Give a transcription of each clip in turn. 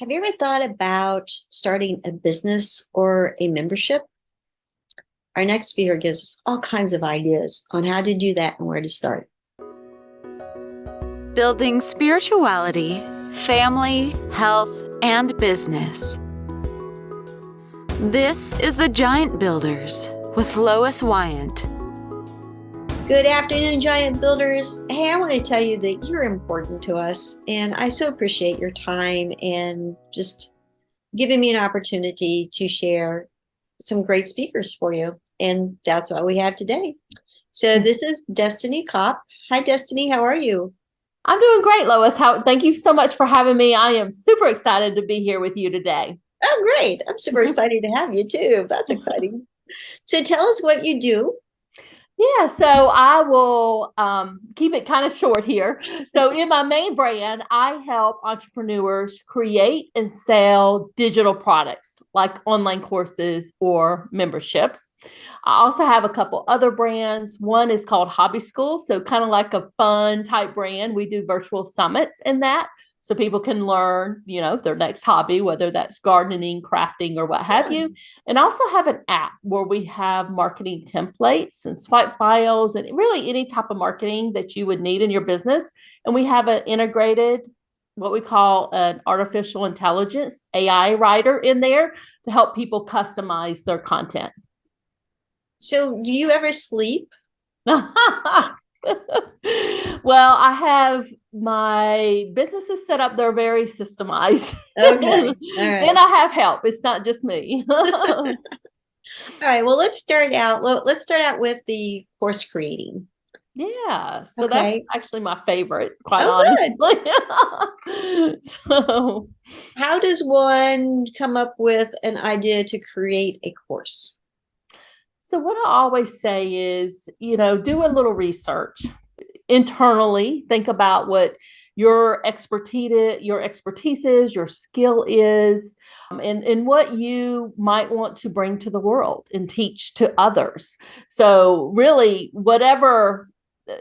Have you ever thought about starting a business or a membership? Our next speaker gives us all kinds of ideas on how to do that and where to start. Building spirituality, family, health, and business. This is the Giant Builders with Lois Wyant. Good afternoon, Giant Builders. Hey, I want to tell you that you're important to us, and I so appreciate your time and just giving me an opportunity to share some great speakers for you. And that's what we have today. So this is Destini Copp. Hi, Destini. How are you? I'm doing great, Lois. Thank you so much for having me. I am super excited to be here with you today. Oh, great. I'm super excited to have you too. That's exciting. So tell us what you do. Yeah, so I will keep it kind of short here. So in my main brand, I help entrepreneurs create and sell digital products like online courses or memberships. I also have a couple other brands. One is called HobbyScool, so kind of like a fun type brand. We do virtual summits in that. So people can learn, their next hobby, whether that's gardening, crafting, or what have you. And also have an app where we have marketing templates and swipe files and really any type of marketing that you would need in your business. And we have an integrated, what we call an artificial intelligence AI writer in there to help people customize their content. So do you ever sleep? Well, I have my businesses set up. They're very systemized. Okay. All right. And I have help. It's not just me. All right. Well, let's start out. Let's start out with the course creating. Yeah. So that's actually my favorite, quite honestly. So how does one come up with an idea to create a course? So what I always say is, do a little research internally. Think about what your expertise is, your skill is, and what you might want to bring to the world and teach to others. So really, whatever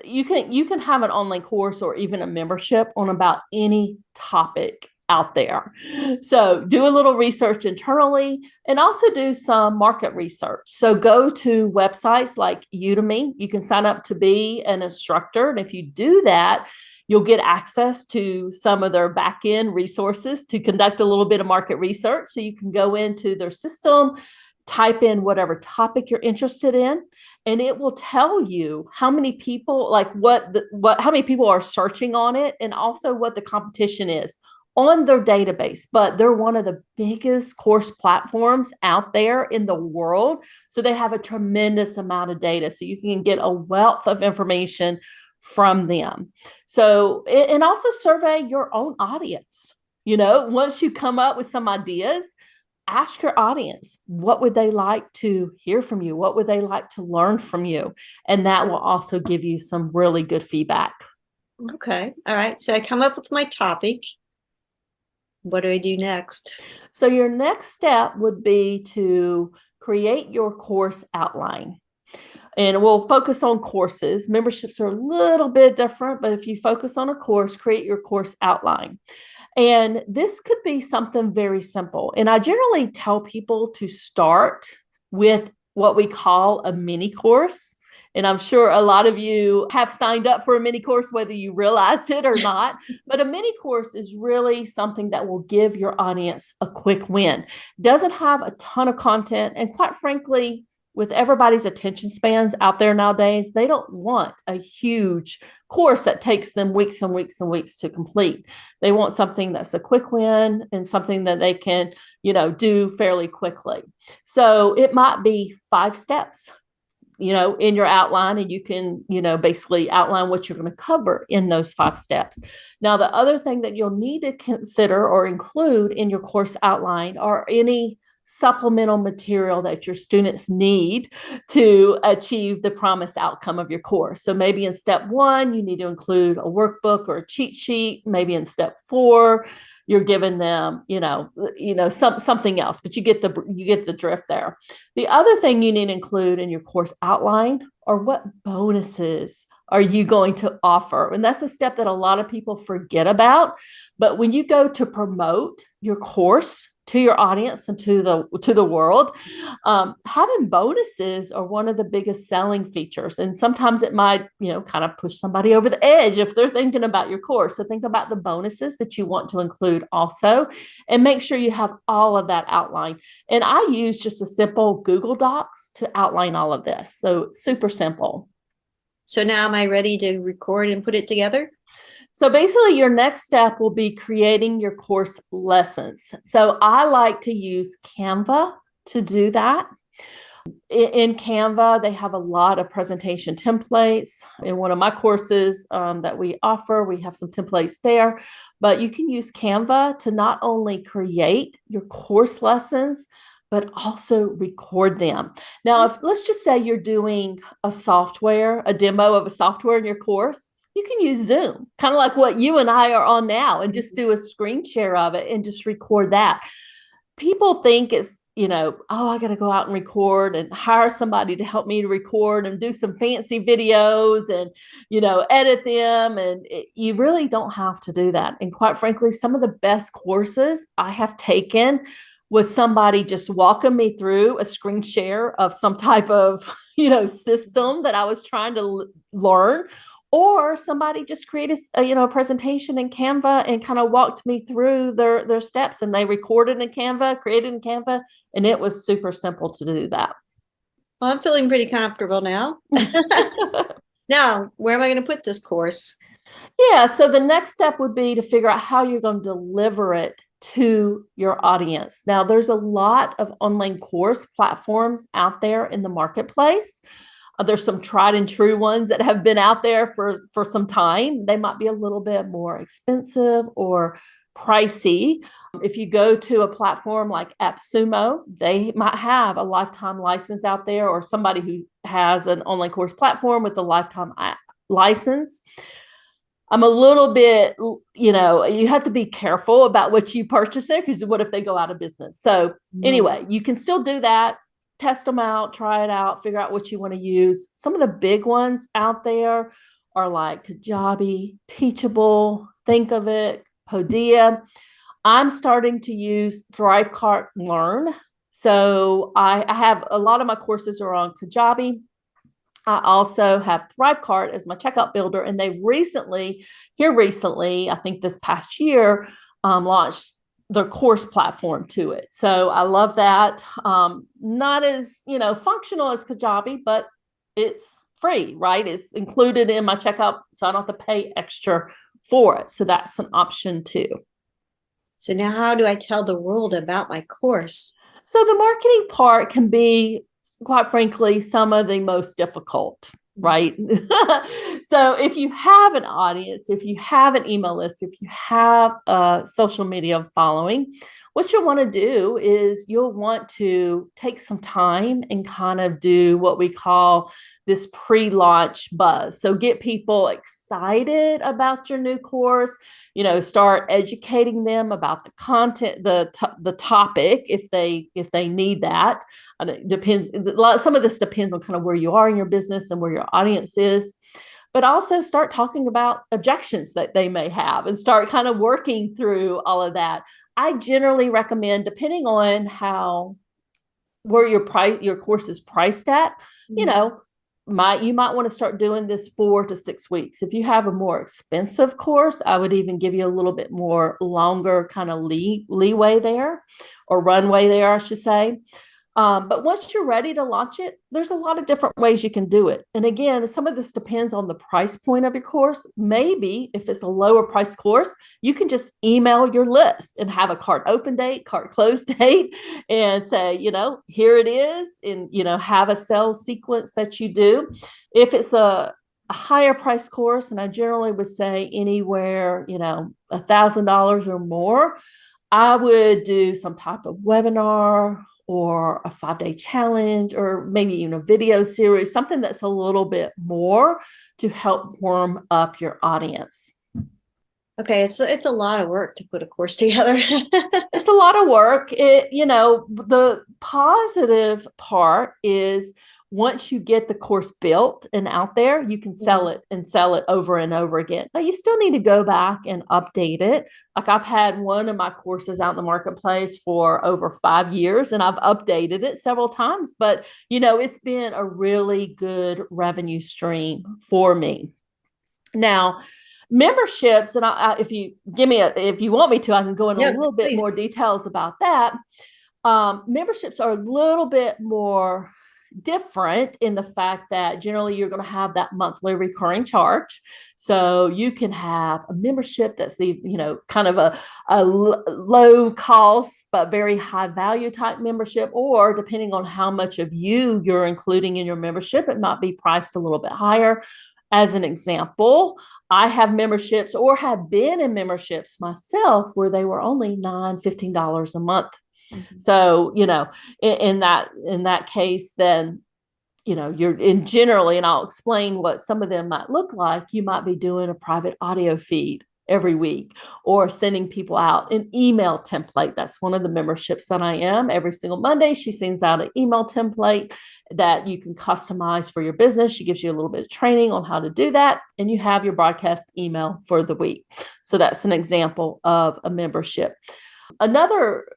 you can have an online course or even a membership on about any topic out there. So do a little research internally and also do some market research. So go to websites like Udemy. You can sign up to be an instructor. And if you do that, you'll get access to some of their back-end resources to conduct a little bit of market research. So you can go into their system, type in whatever topic you're interested in, and it will tell you how many people, how many people are searching on it, and also what the competition is on their database. But they're one of the biggest course platforms out there in the world. So they have a tremendous amount of data. So you can get a wealth of information from them. So, and also survey your own audience. Once you come up with some ideas, ask your audience, what would they like to hear from you? What would they like to learn from you? And that will also give you some really good feedback. Okay. All right. So I come up with my topic. What do I do next? So your next step would be to create your course outline. And we'll focus on courses. Memberships are a little bit different, but if you focus on a course, create your course outline. And this could be something very simple. And I generally tell people to start with what we call a mini course. And I'm sure a lot of you have signed up for a mini course, whether you realized it or not. But a mini course is really something that will give your audience a quick win. Doesn't have a ton of content. And quite frankly, with everybody's attention spans out there nowadays, they don't want a huge course that takes them weeks and weeks and weeks to complete. They want something that's a quick win and something that they can, do fairly quickly. So it might be 5 steps, in your outline, and you can, basically outline what you're going to cover in those 5 steps. Now, the other thing that you'll need to consider or include in your course outline are any supplemental material that your students need to achieve the promised outcome of your course. So maybe in step 1, you need to include a workbook or a cheat sheet. Maybe in step 4, you're giving them, something else, but you get the drift there. The other thing you need to include in your course outline are what bonuses are you going to offer? And that's a step that a lot of people forget about. But when you go to promote your course to your audience and to the world. Having bonuses are one of the biggest selling features, and sometimes it might, kind of push somebody over the edge if they're thinking about your course. So think about the bonuses that you want to include also, and make sure you have all of that outlined. And I use just a simple Google Docs to outline all of this. So super simple. So now am I ready to record and put it together? So basically, your next step will be creating your course lessons. So I like to use Canva to do that. In Canva, they have a lot of presentation templates. In one of my courses that we offer, we have some templates there. But you can use Canva to not only create your course lessons, but also record them. Now, let's just say you're doing a demo of a software in your course, you can use Zoom, kind of like what you and I are on now, and just do a screen share of it and just record that. People think it's, I got to go out and record and hire somebody to help me to record and do some fancy videos and, edit them. And you really don't have to do that. And quite frankly, some of the best courses I have taken was somebody just walking me through a screen share of some type of, system that I was trying to learn. Or somebody just created a presentation in Canva and kind of walked me through their steps, and they recorded in Canva, created in Canva, and it was super simple to do that. Well, I'm feeling pretty comfortable now. Now, where am I going to put this course? Yeah, so the next step would be to figure out how you're going to deliver it to your audience. Now, there's a lot of online course platforms out there in the marketplace. There's some tried and true ones that have been out there for some time. They might be a little bit more expensive or pricey. If you go to a platform like AppSumo, they might have a lifetime license out there, or somebody who has an online course platform with a lifetime license. I'm a little bit, you have to be careful about what you purchase there, because what if they go out of business? So anyway, you can still do that. Test them out, try it out, figure out what you want to use. Some of the big ones out there are like Kajabi, Teachable, Think of It, Podia. I'm starting to use ThriveCart Learn. So I have a lot of my courses are on Kajabi. I also have ThriveCart as my checkout builder, and they recently, I think this past year, launched their course platform to it. So I love that. Not as, functional as Kajabi, but it's free, right? It's included in my checkout, so I don't have to pay extra for it. So that's an option too. So now how do I tell the world about my course? So the marketing part can be, quite frankly, some of the most difficult, right? So if you have an audience, if you have an email list, if you have a social media following, what you'll want to do is you'll want to take some time and kind of do what we call this pre-launch buzz. So get people excited about your new course, start educating them about the content, the topic, if they need that. And it depends. Some of this depends on kind of where you are in your business and where your audience is. But also start talking about objections that they may have and start kind of working through all of that. I generally recommend, depending on where your course is priced at, you might want to start doing this 4 to 6 weeks. If you have a more expensive course, I would even give you a little bit more longer kind of leeway there, or runway there, I should say. But once you're ready to launch it, there's a lot of different ways you can do it. And again, some of this depends on the price point of your course. Maybe if it's a lower price course, you can just email your list and have a cart open date, cart close date, and say, here it is, and, have a sales sequence that you do. If it's a higher price course, and I generally would say anywhere, $1,000 or more, I would do some type of webinar or a 5-day challenge, or maybe even a video series, something that's a little bit more to help warm up your audience. Okay, it's a lot of work to put a course together. It's a lot of work. The positive part is once you get the course built and out there, you can sell it and sell it over and over again. Now, you still need to go back and update it. Like, I've had one of my courses out in the marketplace for over 5 years, and I've updated it several times, but it's been a really good revenue stream for me. Now, memberships, and if you want me to, I can go into a little bit more details about that. Memberships are a little bit more different in the fact that generally you're going to have that monthly recurring charge. So you can have a membership that's kind of a low cost but very high value type membership, or depending on how much of you're including in your membership, it might be priced a little bit higher. As an example, I have memberships or have been in memberships myself where they were only $9, $15 a month. So, in that case, then, you're in generally, and I'll explain what some of them might look like. You might be doing a private audio feed every week, or sending people out an email template. That's one of the memberships that I am. Every single Monday, she sends out an email template that you can customize for your business. She gives you a little bit of training on how to do that, and you have your broadcast email for the week. So that's an example of a membership. Another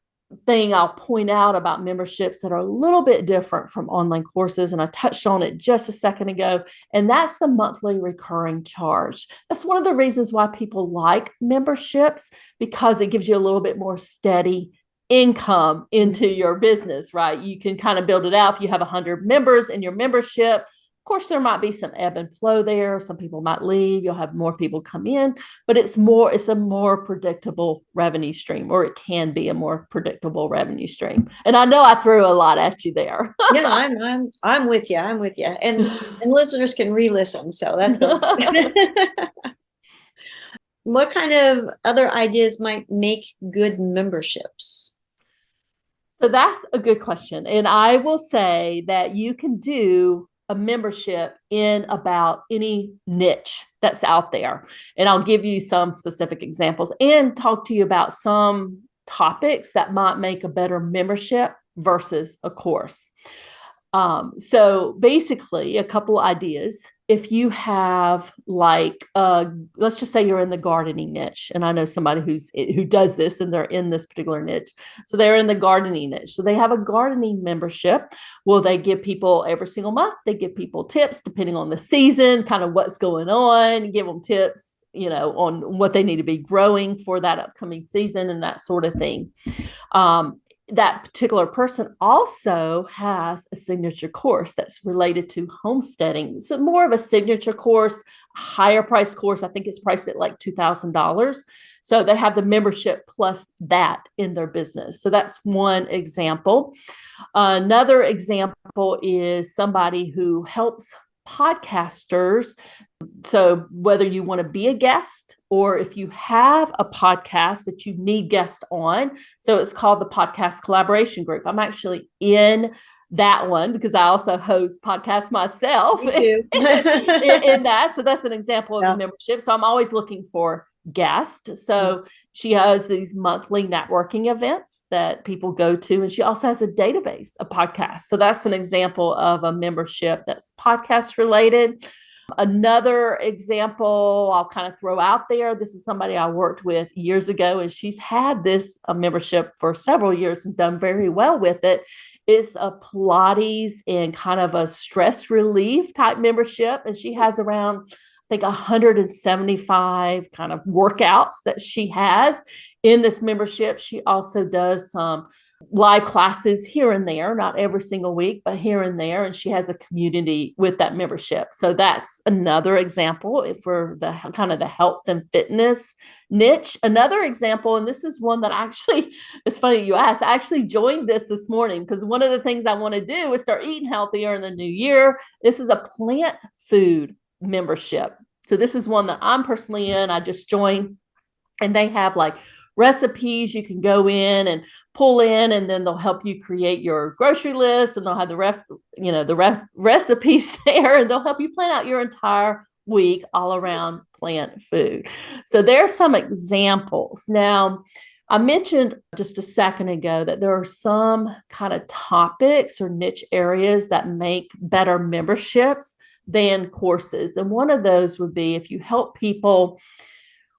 thing I'll point out about memberships that are a little bit different from online courses, and I touched on it just a second ago, and that's the monthly recurring charge. That's one of the reasons why people like memberships, because it gives you a little bit more steady income into your business, right? You can kind of build it out. If you have 100 members in your membership, of course, there might be some ebb and flow there. Some people might leave. You'll have more people come in, but it's a more predictable revenue stream, or it can be a more predictable revenue stream. And I know I threw a lot at you there. No, I'm with you. I'm with you. And listeners can re-listen. So that's good. What kind of other ideas might make good memberships? So that's a good question. And I will say that you can do a membership in about any niche that's out there. And I'll give you some specific examples and talk to you about some topics that might make a better membership versus a course. So basically, a couple ideas. If you have let's just say you're in the gardening niche, and I know somebody who does this, and they're in this particular niche. So they're in the gardening niche. So they have a gardening membership. Well, they give people every single month, they give people tips depending on the season, kind of what's going on, give them tips, on what they need to be growing for that upcoming season and that sort of thing. That particular person also has a signature course that's related to homesteading. So more of a signature course, higher price course. I think it's priced at like $2,000. So they have the membership plus that in their business. So that's one example. Another example is somebody who helps podcasters. So whether you want to be a guest, or if you have a podcast that you need guests on, so it's called the Podcast Collaboration Group. I'm actually in that one because I also host podcasts myself in that. So that's an example of a membership. So I'm always looking for guests. So she has these monthly networking events that people go to, and she also has a database of podcasts. So that's an example of a membership that's podcast related. Another example I'll kind of throw out there. This is somebody I worked with years ago, and she's had this membership for several years and done very well with it. It's a Pilates and kind of a stress relief type membership. And she has around, I think, 175 kind of workouts that she has in this membership. She also does some live classes here and there, not every single week, but here and there. And she has a community with that membership. So that's another example for the kind of the health and fitness niche. Another example, and this is one that actually, it's funny you asked, I actually joined this morning because one of the things I want to do is start eating healthier in the new year. This is a plant food membership. So this is one that I'm personally in. I just joined, and they have like recipes you can go in and pull in, and then they'll help you create your grocery list, and they'll have the recipes there, and they'll help you plan out your entire week all around plant food. So there's some examples. Now, I mentioned just a second ago that there are some kind of topics or niche areas that make better memberships than courses. And one of those would be if you help people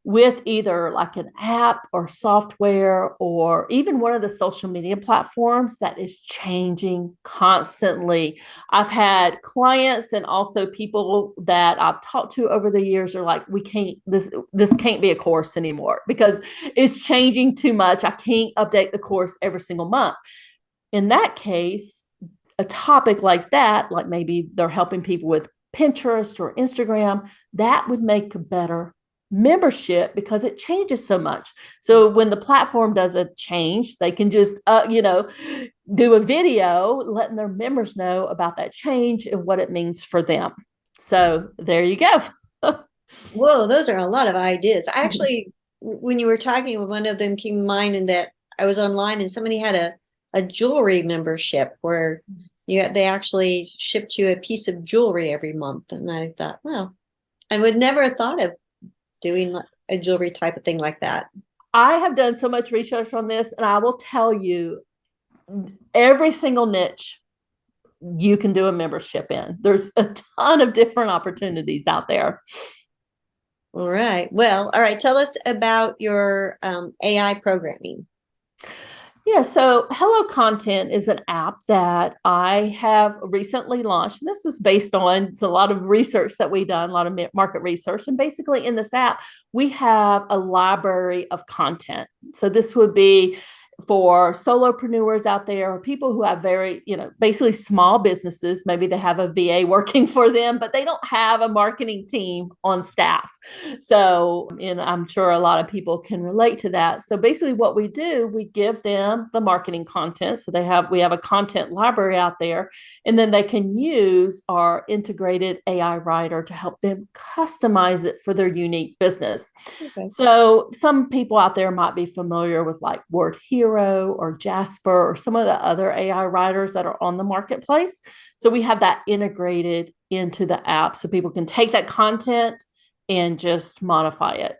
with either like an app or software or even one of the social media platforms that is changing constantly. I've had clients and also people that I've talked to over the years are like, this can't be a course anymore because it's changing too much. I can't update the course every single month. In that case, a topic like that, like maybe they're helping people with Pinterest or Instagram, that would make a better membership because it changes so much. So when the platform does a change, they can just, do a video letting their members know about that change and what it means for them. So there you go. Whoa, those are a lot of ideas. Actually, when you were talking, one of them came to mind in that I was online and somebody had a jewelry membership where they actually shipped you a piece of jewelry every month. And I thought, well, I would never have thought of doing a jewelry type of thing like that. I have done so much research on this, and I will tell you every single niche you can do a membership in. There's a ton of different opportunities out there. All right. Well, all right. Tell us about your AI programming. Yeah, so Hello Content is an app that I have recently launched. And this is based on a lot of research that we've done, a lot of market research. And basically in this app, we have a library of content. So this would be for solopreneurs out there, or people who have very, basically small businesses. Maybe they have a VA working for them, but they don't have a marketing team on staff. So, and I'm sure a lot of people can relate to that. So basically what we do, we give them the marketing content. So we have a content library out there, and then they can use our integrated AI writer to help them customize it for their unique business. Okay. So some people out there might be familiar with like Word Hero or Jasper or some of the other AI writers that are on the marketplace. So we have that integrated into the app so people can take that content and just modify it.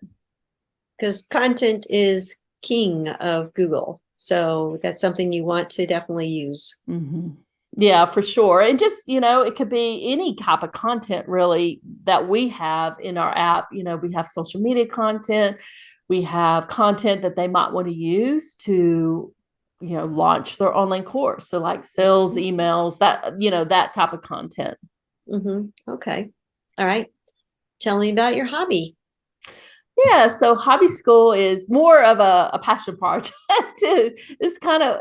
Because content is king of Google. So that's something you want to definitely use. Mm-hmm. Yeah, for sure. And just, it could be any type of content really that we have in our app. We have social media content. We have content that they might want to use to, launch their online course. So like sales emails, that type of content. Mm-hmm. Okay. All right. Tell me about your hobby. Yeah, so HobbyScool is more of a passion project. It's kind of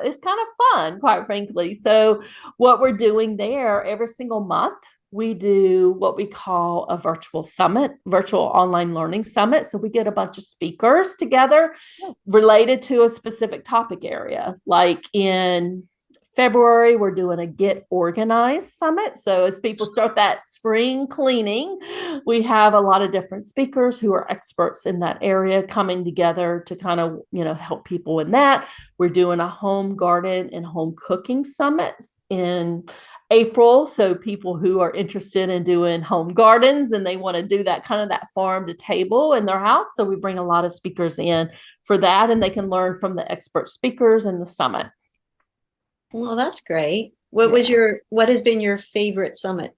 fun, quite frankly. So what we're doing there every single month, we do what we call a virtual online learning summit. So we get a bunch of speakers together related to a specific topic area. Like in February, we're doing a Get Organized Summit. So as people start that spring cleaning, we have a lot of different speakers who are experts in that area coming together to kind of, help people in that. We're doing a home garden and home cooking summits in April. So people who are interested in doing home gardens and they want to do that kind of that farm to table in their house. So we bring a lot of speakers in for that, and they can learn from the expert speakers in the summit. Well, that's great. What has been your favorite summit?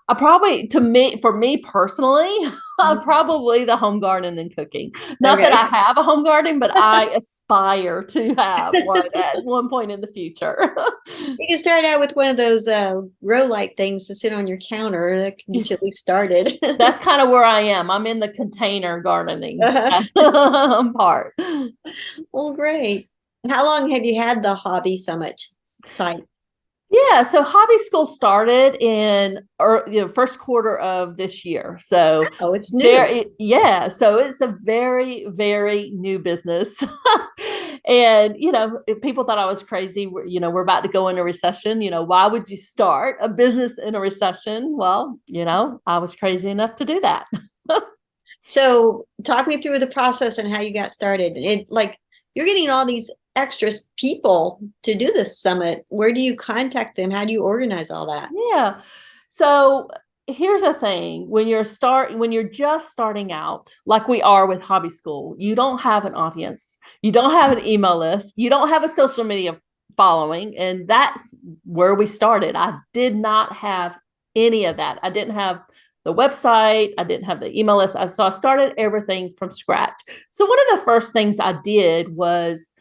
For me personally, probably the home garden and cooking. Not that I have a home garden, but I aspire to have one at one point in the future. You can start out with one of those grow light things to sit on your counter. That can get you at least started. That's kind of where I am. I'm in the container gardening part. Well, great. How long have you had the Hobby Summit site? Yeah, so HobbyScool started in first quarter of this year. So it's new. So it's a very, very new business. And, people thought I was crazy. We're about to go into recession. Why would you start a business in a recession? Well, I was crazy enough to do that. So talk me through the process and how you got started. You're getting all these extra people to do this summit. Where do you contact them? How do you organize all that? Yeah. So here's the thing, when you're just starting out, like we are with HobbySchool, you don't have an audience, you don't have an email list, you don't have a social media following, and that's where we started. I did not have any of that. I didn't have the website, I didn't have the email list. So I started everything from scratch. So one of the first things I did was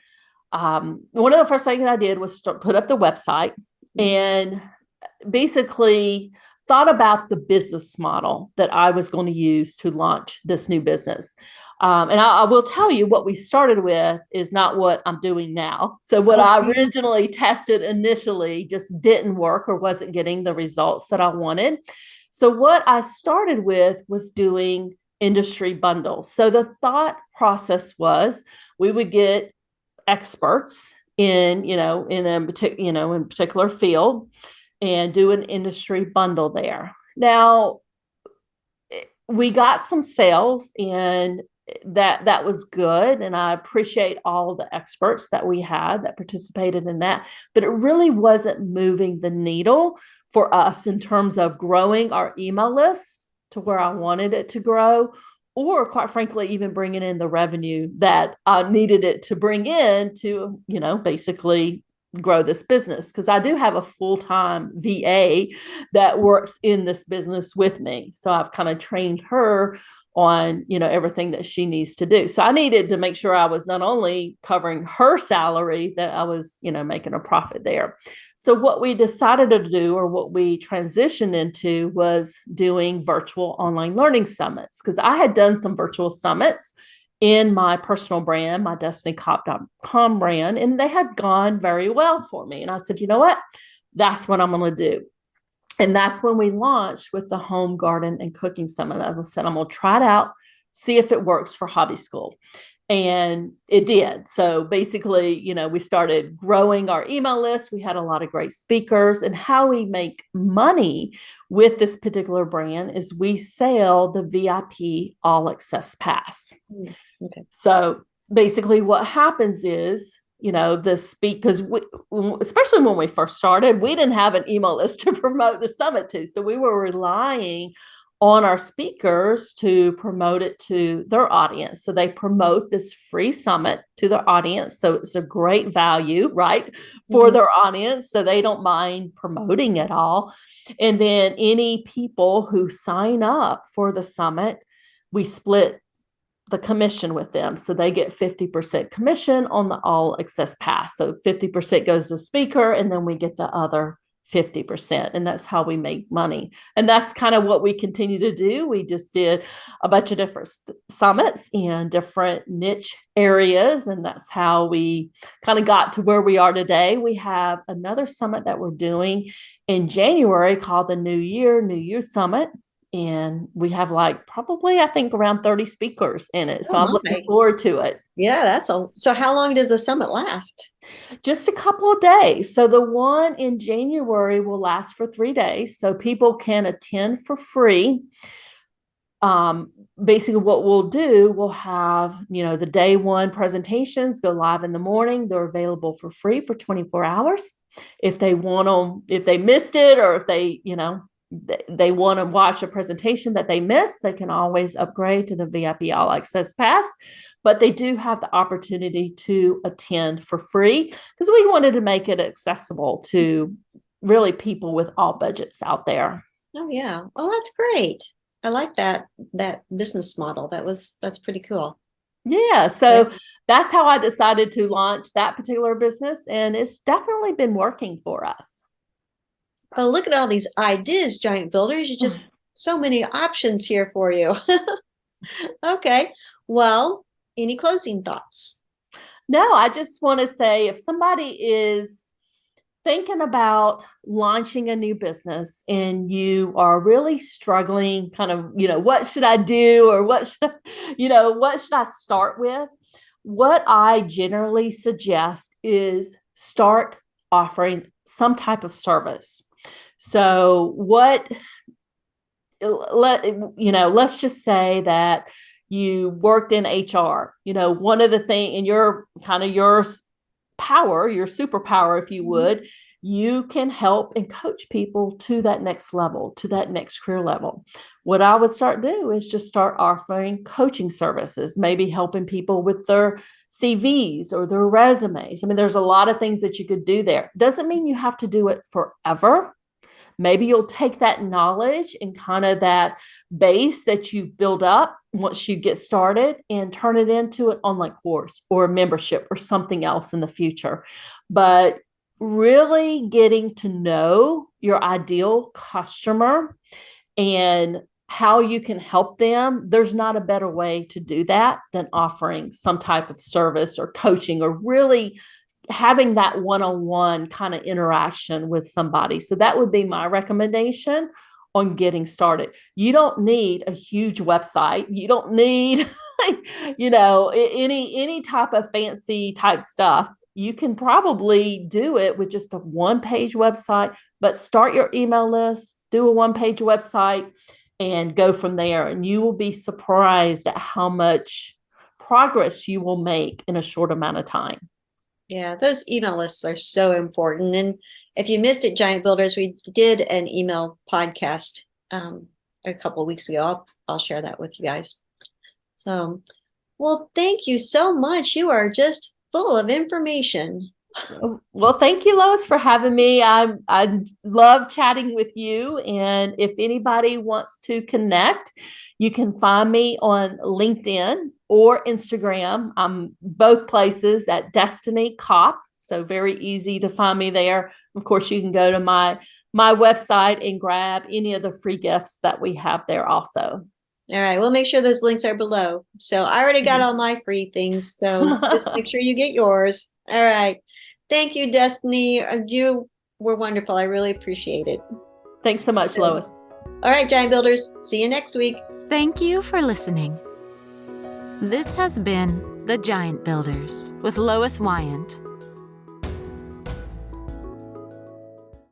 put up the website and basically thought about the business model that I was going to use to launch this new business. And I will tell you, what we started with is not what I'm doing now. So what I originally tested initially just didn't work or wasn't getting the results that I wanted. So what I started with was doing industry bundles. So the thought process was we would get experts in particular field and do an industry bundle there. Now, we got some sales, and that was good, and I appreciate all the experts that we had that participated in that, but it really wasn't moving the needle for us in terms of growing our email list to where I wanted it to grow, or quite frankly, even bringing in the revenue that I needed it to bring in to, basically grow this business. Because I do have a full-time VA that works in this business with me. So I've kind of trained her on, everything that she needs to do. So I needed to make sure I was not only covering her salary, that I was, making a profit there. So what we decided to do, or what we transitioned into, was doing virtual online learning summits, because I had done some virtual summits in my personal brand, my DestiniCopp.com brand, and they had gone very well for me. And I said, you know what? That's what I'm going to do. And that's when we launched with the Home, Garden, and Cooking Summit. I said, I'm going to try it out, see if it works for HobbySchool. And it did. So basically, we started growing our email list. We had a lot of great speakers. And how we make money with this particular brand is we sell the VIP All Access Pass. Okay. So basically what happens is, because especially when we first started, we didn't have an email list to promote the summit to. So we were relying on our speakers to promote it to their audience. So they promote this free summit to their audience. So it's a great value, right, for their audience. So they don't mind promoting it all. And then any people who sign up for the summit, we split the commission with them. So they get 50% commission on the All Access Pass. So 50% goes to the speaker, and then we get the other 50%. And that's how we make money. And that's kind of what we continue to do. We just did a bunch of different summits in different niche areas. And that's how we kind of got to where we are today. We have another summit that we're doing in January called the New Year Summit. And we have probably, I think, around 30 speakers in it. So I'm looking forward to it. Yeah, so how long does the summit last? Just a couple of days. So the one in January will last for 3 days. So people can attend for free. Basically what we'll do, we'll have, the day one presentations go live in the morning. They're available for free for 24 hours. If they want them, if they missed it, or if they want to watch a presentation that they missed, they can always upgrade to the VIP All Access Pass. But they do have the opportunity to attend for free, because we wanted to make it accessible to really people with all budgets out there. Oh, yeah. Well, that's great. I like that business model. That's pretty cool. Yeah. So that's how I decided to launch that particular business. And it's definitely been working for us. Oh, look at all these ideas, Giant Builders. You just so many options here for you. Okay. Well, any closing thoughts? No, I just want to say, if somebody is thinking about launching a new business and you are really struggling, kind of, what should I do, or what should I start with? What I generally suggest is start offering some type of service. So let's just say that you worked in HR, one of the things in your power, your superpower, if you would, you can help and coach people to that next level, to that next career level. What I would start do is just start offering coaching services, maybe helping people with their CVs or their resumes. I mean, there's a lot of things that you could do there. Doesn't mean you have to do it forever. Maybe you'll take that knowledge and kind of that base that you've built up once you get started and turn it into an online course or a membership or something else in the future. But really getting to know your ideal customer and how you can help them, there's not a better way to do that than offering some type of service or coaching or really having that one-on-one kind of interaction with somebody. So that would be my recommendation on getting started. You don't need a huge website. You don't need, any type of fancy type stuff. You can probably do it with just a one-page website, but start your email list, do a one-page website, and go from there. And you will be surprised at how much progress you will make in a short amount of time. Yeah, those email lists are so important. And if you missed it, Giant Builders, we did an email podcast a couple of weeks ago. I'll share that with you guys. So, well, thank you so much. You are just full of information. Well, thank you, Lois, for having me. I love chatting with you. And if anybody wants to connect, you can find me on LinkedIn or Instagram. I'm both places at Destini Copp. So very easy to find me there. Of course, you can go to my website and grab any of the free gifts that we have there also. All right, we'll make sure those links are below. So I already got all my free things, so just make sure you get yours. All right. Thank you, Destini. You were wonderful. I really appreciate it. Thanks so much, Lois. All right, Giant Builders. See you next week. Thank you for listening. This has been The Giant Builders with Lois Wyant.